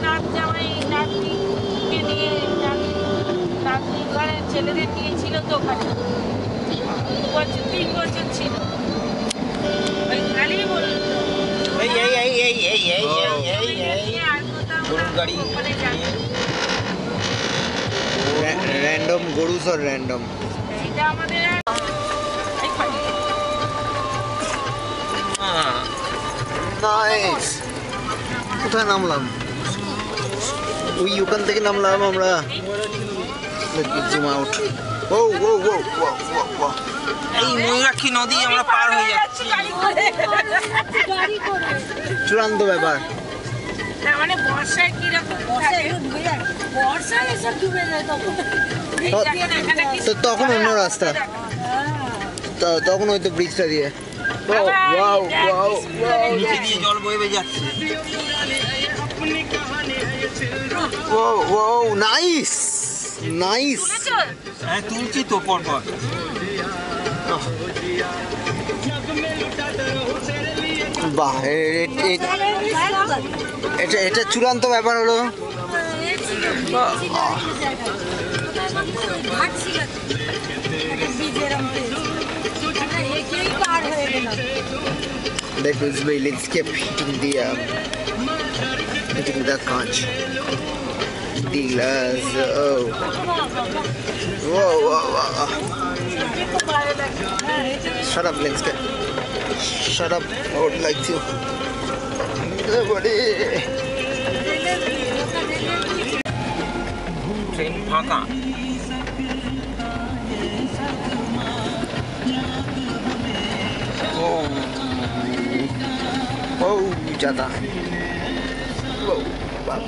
নাত জামাই নাতনিকে নিয়ে নাতনি ঘরের ছেলেদের নিয়ে ছিল তো ওখানে 2 বছর 3 বছর ছিল। ওই খালি বললো গরুর গাড়ি रैंडम गरु सर रैंडम এটা আমাদের नाइस কোথায় নামলাম ওই ওখান থেকে নামলাম আমরা জুম আউট ও ও ও ও এই ময়ূরাক্ষী নদী আমরা পার হয়ে যাচ্ছি। চূড়ান্ত ব্যাপার মানে বর্ষায় কিরকম বর্ষায় এসব ডুবে যায় তো তখন অন্য রাস্তা তখন হয়তো ব্রিজটা দিয়ে ওয়াও ওয়াও নিচে দিয়ে জল বয়ে যাচ্ছে। ওয়াও ওয়াও নাইস নাইস হ্যাঁ তুলছি তো পরপর। বাহ এটা এটা চূড়ান্ত ব্যাপার হলো That was why let's keep hitting the conch. The glass. Oh. Whoa, whoa, whoa. Shut up, let's get. Shut up. I would like to. Everybody. Train ফাঁকা। Oh, ज्यादा. Whoa, wow.